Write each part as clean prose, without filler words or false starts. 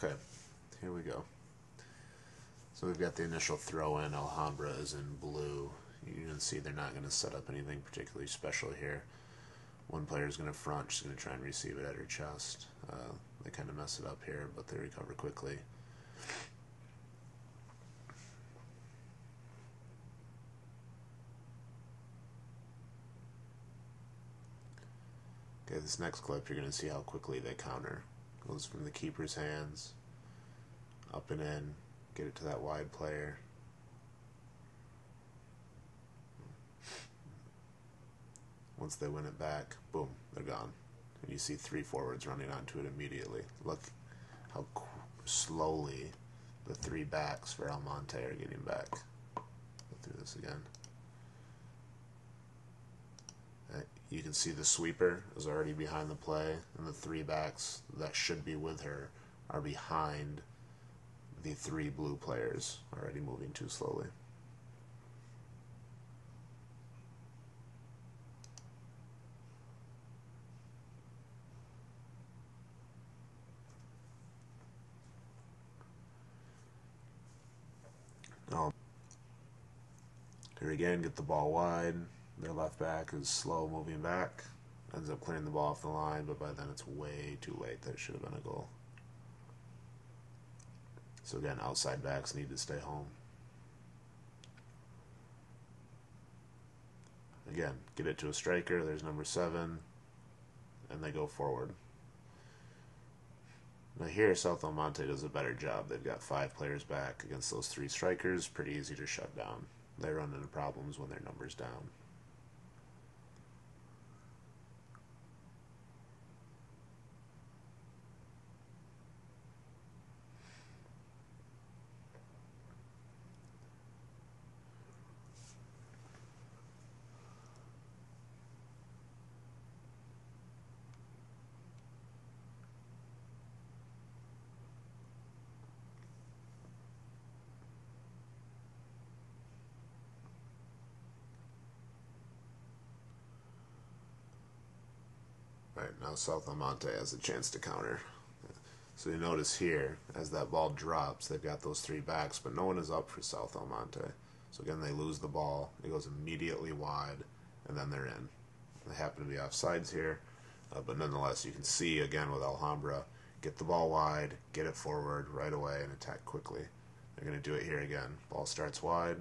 Okay, here we go. So we've got the initial throw in. Alhambra is in blue. You can see they're not going to set up anything particularly special here. One player is going to front, she's going to try and receive it at her chest. They kind of mess it up here, but they recover quickly. Okay, this next clip, you're going to see how quickly they counter. Goes from the keeper's hands, up and in, get it to that wide player. Once they win it back, boom, they're gone. And you see three forwards running onto it immediately. Look how slowly the three backs for Almonte are getting back. Go through this again. You can see the sweeper is already behind the play, and the three backs that should be with her are behind the three blue players, already moving too slowly. Here again, get the ball wide. Their left back is slow moving back. Ends up clearing the ball off the line, but by then it's way too late. That should have been a goal. So again, outside backs need to stay home. Again, get it to a striker. There's number 7. And they go forward. Now here, South Almonte does a better job. They've got 5 players back against those 3 strikers. Pretty easy to shut down. They run into problems when their number's down. Right, now South Almonte has a chance to counter. So you notice here, as that ball drops, they've got those 3 backs, but no one is up for South Almonte. So again, they lose the ball. It goes immediately wide, and then they're in. They happen to be offsides here, but nonetheless, you can see, again, with Alhambra, get the ball wide, get it forward right away, and attack quickly. They're going to do it here again. Ball starts wide,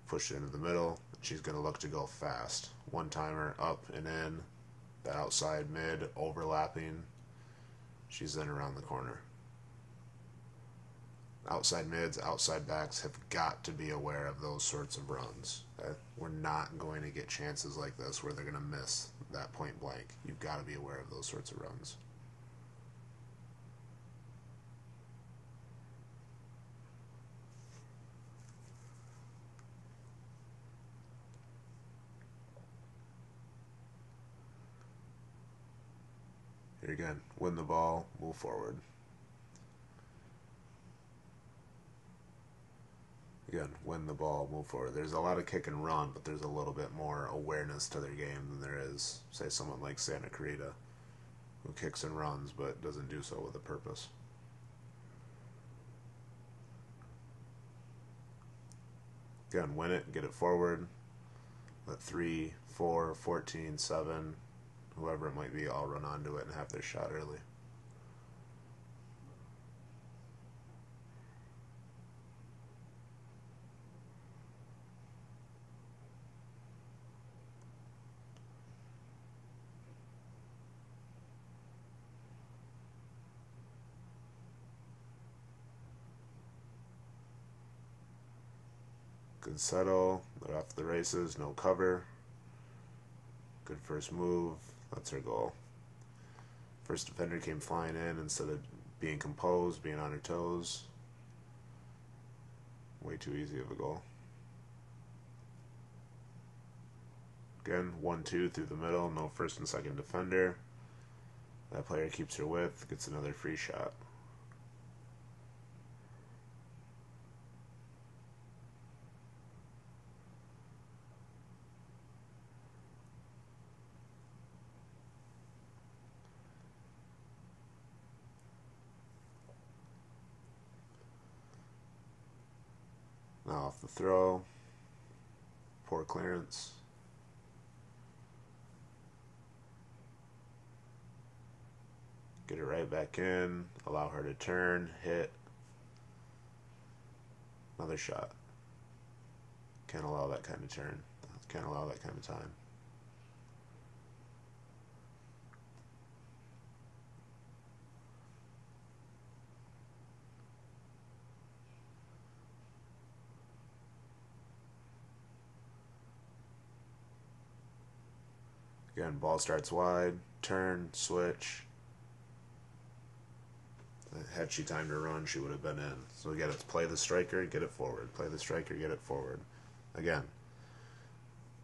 push it into the middle. She's going to look to go fast. One-timer, up and in, the outside mid, overlapping. She's then around the corner. Outside mids, outside backs have got to be aware of those sorts of runs. Okay? We're not going to get chances like this where they're going to miss that point blank. You've got to be aware of those sorts of runs. Here again, win the ball, move forward. Again, win the ball, move forward. There's a lot of kick and run, but there's a little bit more awareness to their game than there is, say, someone like Santa Clarita, who kicks and runs, but doesn't do so with a purpose. Again, win it, get it forward. Let 3, 4, 14, 7, whoever it might be, all run onto it and have their shot early. Good settle, they're off the races, no cover. Good first move, that's her goal. First defender came flying in instead of being composed, being on her toes. Way too easy of a goal. Again, 1-2 through the middle, no first and second defender. That player keeps her width, gets another free shot. the throw. Poor clearance. Get it right back in. Allow her to turn, hit. Another shot. Can't allow that kind of turn. Can't allow that kind of time. Again, ball starts wide, turn, switch. Had she time to run, she would have been in. So again, it's play the striker, get it forward. Play the striker, get it forward. Again,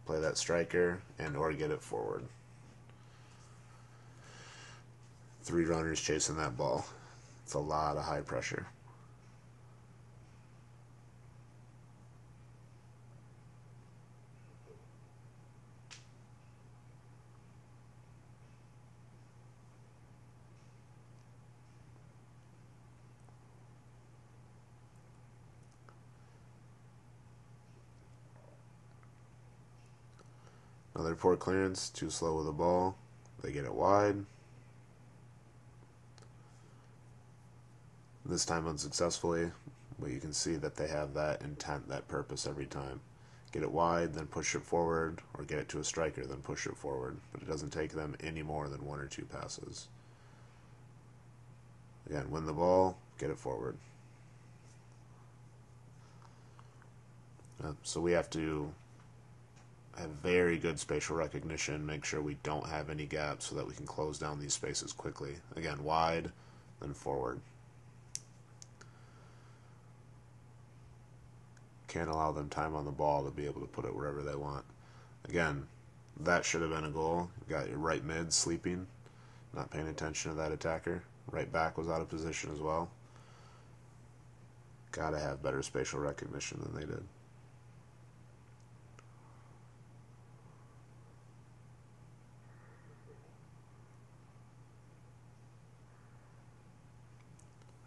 play that striker and or get it forward. 3 runners chasing that ball. It's a lot of high pressure. Another poor clearance, too slow with the ball. They get it wide. This time unsuccessfully, but you can see that they have that intent, that purpose every time. Get it wide, then push it forward, or get it to a striker, then push it forward. But it doesn't take them any more than 1 or 2 passes. Again, win the ball, get it forward. So we have to have very good spatial recognition, make sure we don't have any gaps so that we can close down these spaces quickly. Again, wide, then forward. Can't allow them time on the ball to be able to put it wherever they want. Again, that should have been a goal. You got your right mid sleeping, not paying attention to that attacker. Right back was out of position as well. Gotta have better spatial recognition than they did.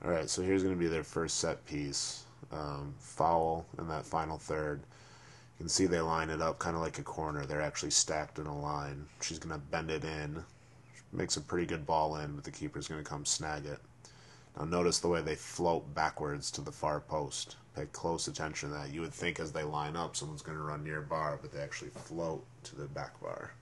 Alright, so here's going to be their first set piece. Foul in that final third. You can see they line it up kind of like a corner. They're actually stacked in a line. She's going to bend it in. Makes a pretty good ball in, but the keeper's going to come snag it. Now notice the way they float backwards to the far post. Pay close attention to that. You would think as they line up someone's going to run near bar, but they actually float to the back bar.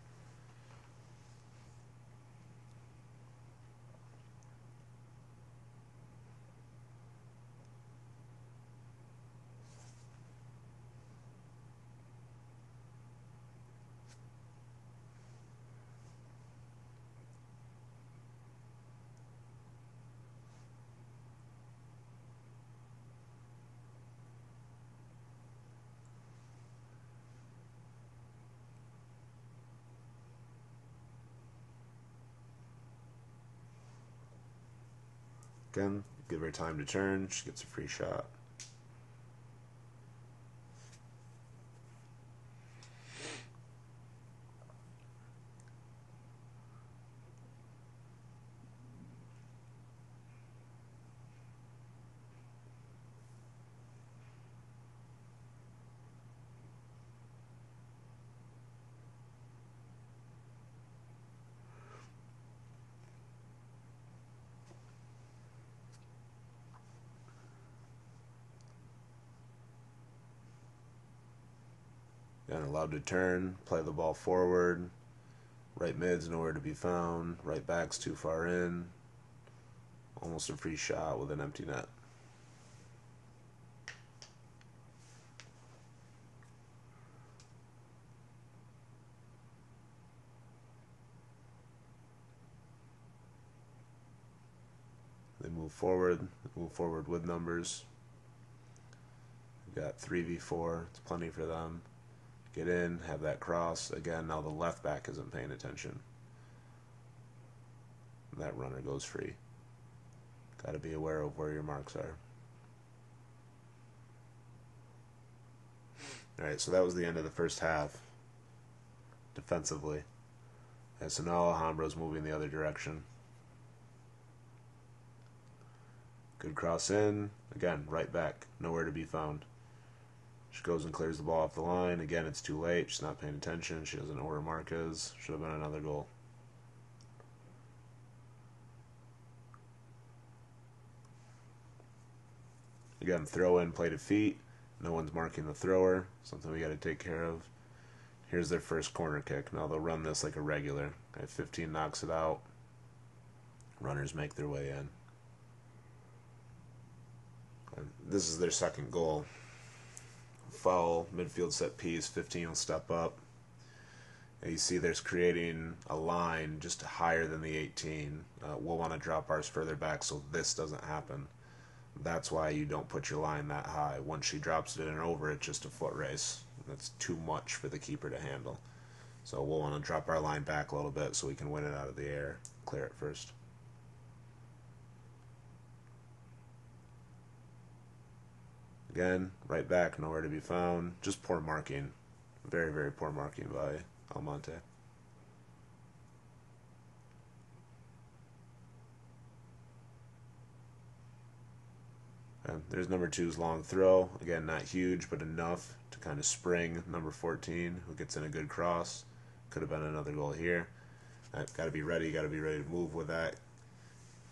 Again, give her time to turn. She gets a free shot. Again, allowed to turn, play the ball forward. Right mid's nowhere to be found. Right back's too far in. Almost a free shot with an empty net. They move forward with numbers. We've got 3v4, it's plenty for them. Get in, have that cross. Again, now the left back isn't paying attention. That runner goes free. Got to be aware of where your marks are. Alright, so that was the end of the first half. Defensively. And so now Alhambra's moving the other direction. Good cross in. Again, right back. Nowhere to be found. She goes and clears the ball off the line. Again, it's too late. She's not paying attention. She doesn't know where her mark is. Should have been another goal. Again, throw in, play to feet. No one's marking the thrower. Something we got to take care of. Here's their first corner kick. Now they'll run this like a regular. Okay, 15 knocks it out. Runners make their way in. And this is their second goal. Foul, midfield set piece, 15 will step up. And you see there's creating a line just higher than the 18. We'll want to drop ours further back so this doesn't happen. That's why you don't put your line that high. Once she drops it in and over, it's just a foot race. That's too much for the keeper to handle. So we'll want to drop our line back a little bit so we can win it out of the air. Clear it first. Again, right back, nowhere to be found. Just poor marking. Very, very poor marking by Almonte. And there's number 2's long throw. Again, not huge, but enough to kind of spring number 14, who gets in a good cross. Could have been another goal here. Got to be ready. Got to be ready to move with that.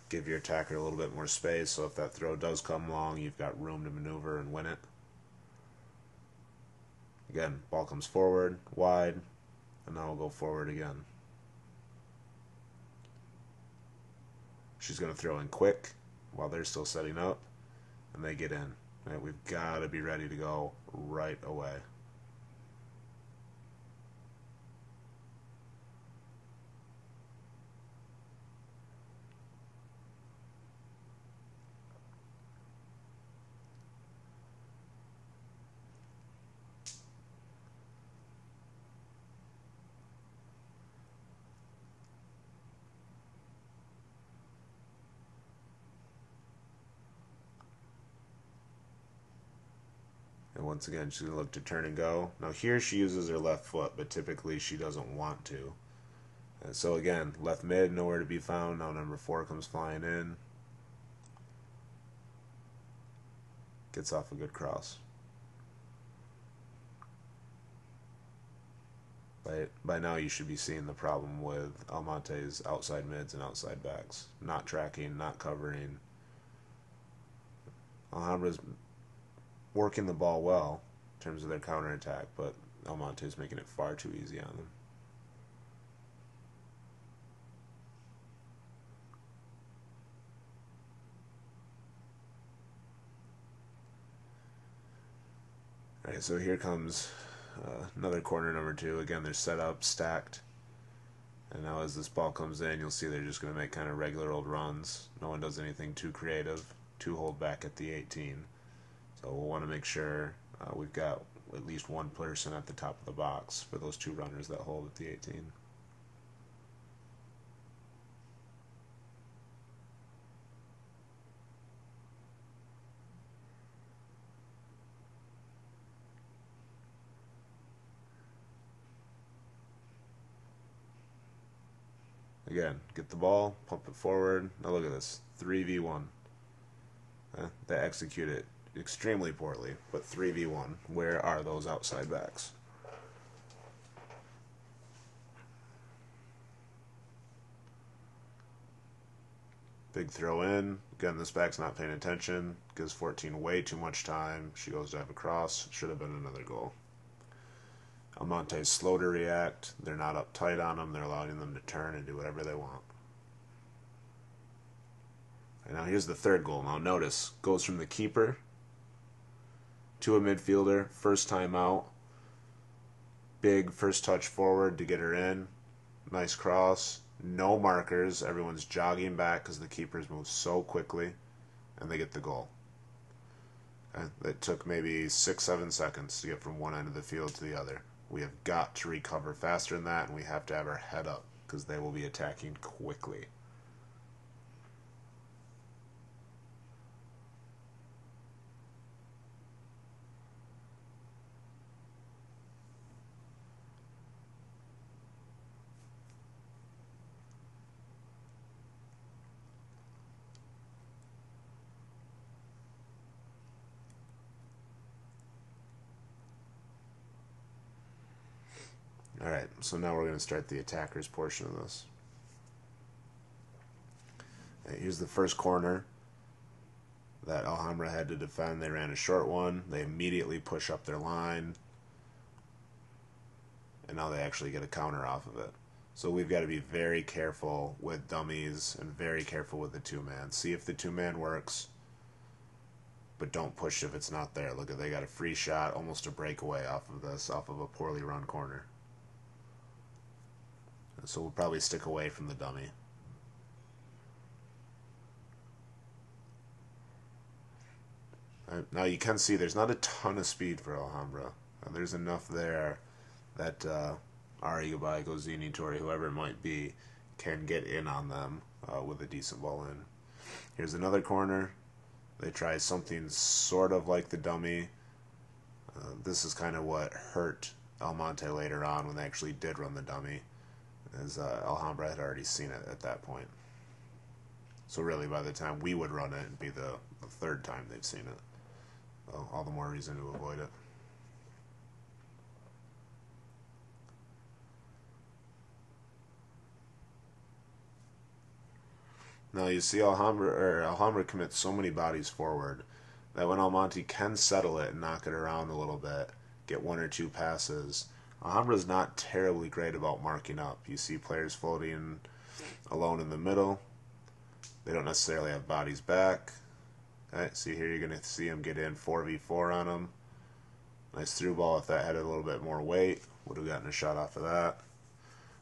Give your attacker a little bit more space, so if that throw does come long, you've got room to maneuver and win it. Again, ball comes forward, wide, and now we'll go forward again. She's going to throw in quick while they're still setting up, and they get in. Right, we've got to be ready to go right away. And once again, she's going to look to turn and go. Now here she uses her left foot, but typically she doesn't want to. And so again, left mid, nowhere to be found. Now number 4 comes flying in. Gets off a good cross. By now you should be seeing the problem with Almonte's outside mids and outside backs. Not tracking, not covering. Alhambra's working the ball well in terms of their counterattack, but Almonte's making it far too easy on them. Alright, so here comes another corner, number 2. Again, they're set up, stacked. And now as this ball comes in, you'll see they're just going to make kind of regular old runs. No one does anything too creative, too hold back at the 18. So we'll want to make sure we've got at least one person at the top of the box for those 2 runners that hold at the 18. Again, get the ball, pump it forward. Now look at this, 3v1. They execute it extremely poorly, but 3v1. Where are those outside backs? Big throw in. Again, this back's not paying attention. Gives 14 way too much time. She goes to have a cross. Should have been another goal. Almonte's slow to react. They're not uptight on them. They're allowing them to turn and do whatever they want. And now here's the third goal. Now notice, goes from the keeper to a midfielder. First time out. Big first touch forward to get her in. Nice cross. No markers. Everyone's jogging back because the keepers move so quickly. And they get the goal. And it took maybe 6-7 seconds to get from one end of the field to the other. We have got to recover faster than that, and we have to have our head up because they will be attacking quickly. Alright, so now we're going to start the attackers portion of this. Here's the first corner that Alhambra had to defend. They ran a short one. They immediately push up their line. And now they actually get a counter off of it. So we've got to be very careful with dummies and very careful with the two-man. See if the two-man works, but don't push if it's not there. Look, they got a free shot, almost a breakaway off of this, off of a poorly run corner. So we'll probably stick away from the dummy. Now you can see there's not a ton of speed for Alhambra. There's enough there that Ari, Gabai, Gozini, Tori, whoever it might be, can get in on them with a decent ball in. Here's another corner. They try something sort of like the dummy. This is kind of what hurt Almonte later on when they actually did run the dummy, as Alhambra had already seen it at that point. So really, by the time we would run it, it'd be the third time they've seen it. Well, all the more reason to avoid it. Now you see Alhambra commits so many bodies forward that when Almonte can settle it and knock it around a little bit, get one or two passes, Alhambra's not terribly great about marking up. You see players floating alone in the middle. They don't necessarily have bodies back. Okay, see here you're going to see him get in 4v4 on him. Nice through ball. If that had a little bit more weight, would have gotten a shot off of that.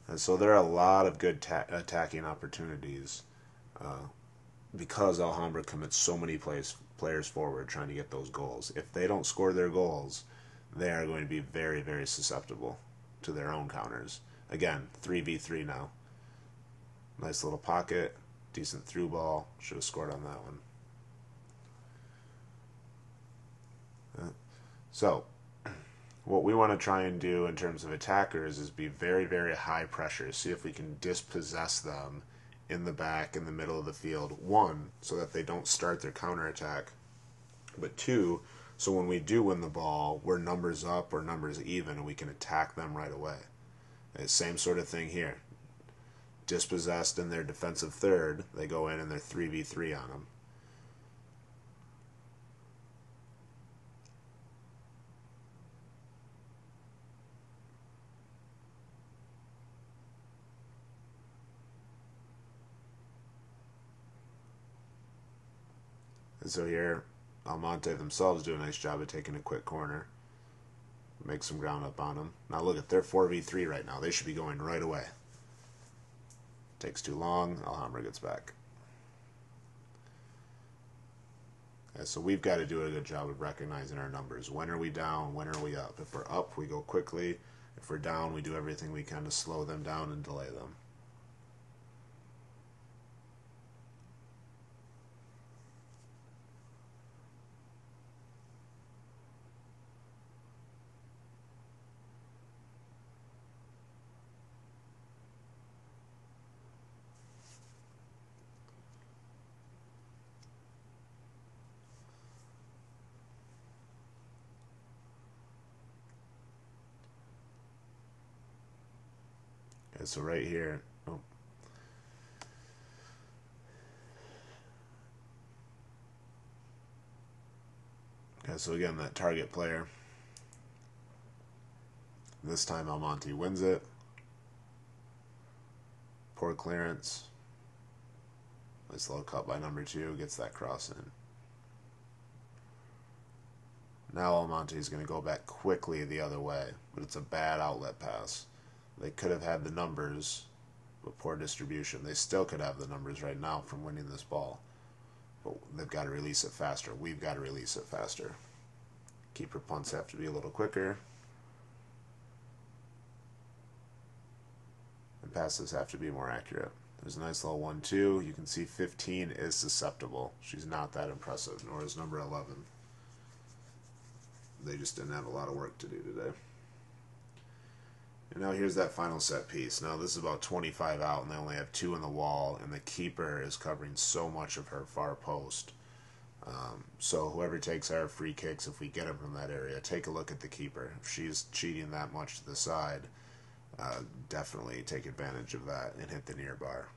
And so there are a lot of good attacking opportunities because Alhambra commits so many players forward trying to get those goals. If they don't score their goals, they are going to be very, very susceptible to their own counters. Again, 3v3 now. Nice little pocket, decent through ball. Should have scored on that one. So, what we want to try and do in terms of attackers is be very, very high pressure. See if we can dispossess them in the back, in the middle of the field. One, so that they don't start their counterattack. But two, so when we do win the ball, we're numbers up or numbers even, and we can attack them right away. Same sort of thing here. Dispossessed in their defensive third, they go in and they're 3v3 on them. And so here, Almonte themselves do a nice job of taking a quick corner. Make some ground up on them. Now look, if they're 4v3 right now, they should be going right away. Takes too long, Alhambra gets back. Okay, so we've got to do a good job of recognizing our numbers. When are we down? When are we up? If we're up, we go quickly. If we're down, we do everything we can to slow them down and delay them. Okay, so right here, okay, so again, that target player. This time Almonte wins it. Poor clearance. Nice little cut by number 2, gets that cross in. Now Almonte is going to go back quickly the other way, but it's a bad outlet pass. They could have had the numbers, but poor distribution. They still could have the numbers right now from winning this ball, but they've got to release it faster. We've got to release it faster. Keeper punts have to be a little quicker, and passes have to be more accurate. There's a nice little 1-2. You can see 15 is susceptible. She's not that impressive, nor is number 11. They just didn't have a lot of work to do today. And now here's that final set piece. Now this is about 25 out, and they only have 2 in the wall, and the keeper is covering so much of her far post. So whoever takes our free kicks, if we get them from that area, take a look at the keeper. If she's cheating that much to the side, definitely take advantage of that and hit the near bar.